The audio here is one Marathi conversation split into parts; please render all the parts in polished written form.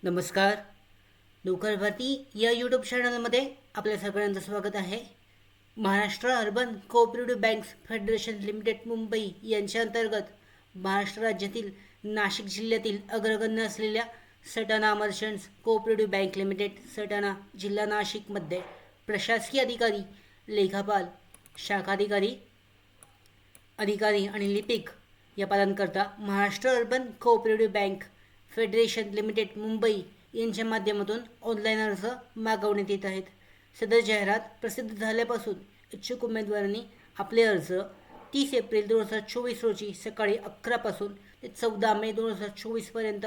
नमस्कार. नोकर भरती या यूट्यूब चॅनलमध्ये आपल्या सगळ्यांचं स्वागत आहे. Maharashtra urban cooperative banks federation limited Mumbai यांच्या अंतर्गत महाराष्ट्र राज्यातील नाशिक जिल्ह्यातील अग्रगण्य असलेल्या Satana merchants cooperative bank limited Satana जिल्हा नाशिकमध्ये प्रशासकीय अधिकारी, लेखापाल, शाखाधिकारी, अधिकारी आणि लिपिक या पदांकरता Maharashtra urban cooperative bank federation limited Mumbai यांच्या माध्यमातून ऑनलाईन अर्ज मागवण्यात येत आहेत. सदर जाहिरात प्रसिद्ध झाल्यापासून इच्छुक उमेदवारांनी आपले अर्ज 30 एप्रिल 2024 रोजी सकाळी 11 पासून ते 14 मे 2024 पर्यंत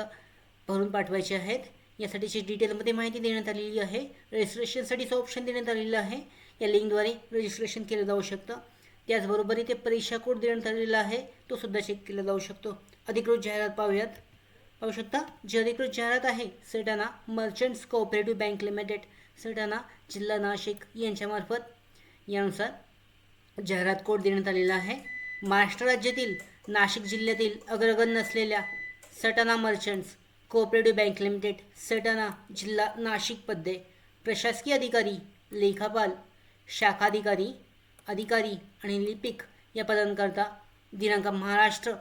भरून पाठवायचे आहेत. यासाठीची डिटेलमध्ये माहिती देण्यात आलेली आहे. रजिस्ट्रेशनसाठीचं ऑप्शन देण्यात आलेलं आहे. या लिंकद्वारे रजिस्ट्रेशन केलं जाऊ शकतं. त्याचबरोबर इथे परीक्षा कोड देण्यात आलेला आहे, तो सुद्धा चेक केला जाऊ शकतो. अधिकृत जाहिरात पाहू शकता. जी अधिकृत जाहिरात आहे Satana merchants cooperative bank limited Satana जिल्हा नाशिक यांच्यामार्फत. यानुसार जाहिरात कोड देण्यात आलेला आहे. महाराष्ट्र राज्यातील नाशिक जिल्ह्यातील अग्रगण्य असलेल्या Satana merchants cooperative bank limited Satana जिल्हा नाशिकमध्ये प्रशासकीय अधिकारी, लेखापाल, शाखाधिकारी, अधिकारी आणि लिपिक या पदांकरता दिनांक Maharashtra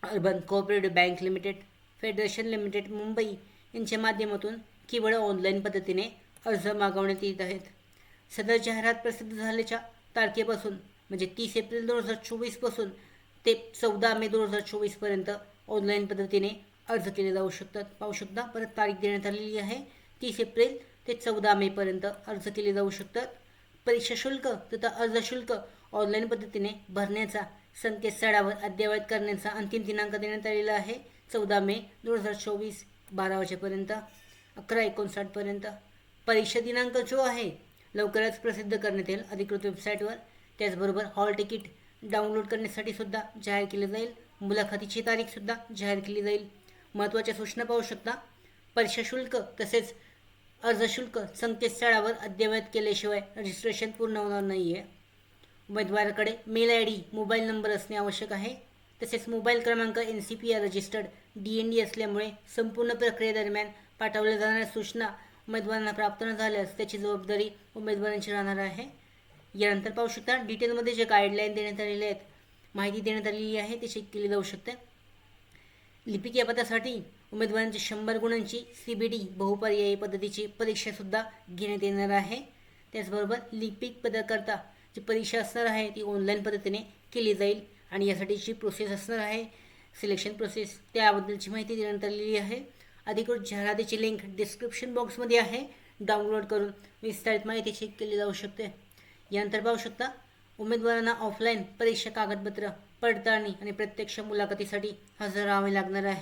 urban cooperative bank limited federation limited Mumbai यांच्या माध्यमातून केवळ ऑनलाईन पद्धतीने अर्ज मागवण्यात येत आहेत. सदर जाहिरात प्रसिद्ध झाल्याच्या तारखेपासून म्हणजे 30 एप्रिल 2024 पासून ते 14 मे 2024 पर्यंत ऑनलाईन पद्धतीने अर्ज केले जाऊ शकतात. पाहू शकता, परत तारीख देण्यात आलेली आहे. 30 एप्रिल ते 14 मे पर्यंत अर्ज केले जाऊ शकतात. परीक्षा शुल्क तथा अर्ज शुल्क ऑनलाईन पद्धतीने भरण्याचा संकेतस्थळावर अद्ययावत करण्याचा अंतिम दिनांक देण्यात आलेला आहे 14 मे 2024 12 वाजेपर्यंत 11:59 पर्यंत. परीक्षा दिनांक जो आहे लवकरच प्रसिद्ध करण्यात येईल अधिकृत वेबसाईटवर. त्याचबरोबर हॉल तिकीट डाउनलोड करण्यासाठी सुद्धा जाहीर केले जाईल. मुलाखतीची तारीखसुद्धा जाहीर केली जाईल. महत्त्वाच्या सूचना पाहू शकता. परीक्षा शुल्क तसेच अर्ज शुल्क संकेतस्थळावर अद्ययावत केल्याशिवाय रजिस्ट्रेशन पूर्ण होणार नाही आहे. उमेदवाराकडे मेल ID, मोबाईल नंबर असणे आवश्यक आहे. तसेच मोबाईल क्रमांक NCPR रजिस्टर्ड DND असल्यामुळे संपूर्ण प्रक्रियेदरम्यान पाठवल्या जाणाऱ्या सूचना उमेदवारांना प्राप्त न झाल्यास त्याची जबाबदारी उमेदवारांची राहणार आहे. यानंतर पाहू शकता डिटेलमध्ये जे गाईडलाईन देण्यात आलेले आहेत, माहिती देण्यात आलेली आहे, ते चेक केली जाऊ शकते. लिपिक या पदासाठी उमेदवारांची 100 गुणांची CBD बहुपर्यायी पद्धतीची परीक्षासुद्धा घेण्यात येणार आहे. त्याचबरोबर लिपिक पदाकरता जी परीक्षा असणार आहे ती ऑनलाईन पद्धतीने केली जाईल आणि यासाठीची प्रोसेस असणार आहे सिलेक्शन प्रोसेस, त्याबद्दलची माहिती देण्यात आलेली आहे. अधिकृत जाहिरातीची लिंक डिस्क्रिप्शन बॉक्समध्ये आहे. डाउनलोड करून विस्तारित माहिती चेक केली जाऊ शकते. यानंतर पाहू शकता उमेदवारांना ऑफलाईन परीक्षा कागदपत्र पडताळणी आणि प्रत्यक्ष मुलाखतीसाठी हजर राहावे लागणार आहे.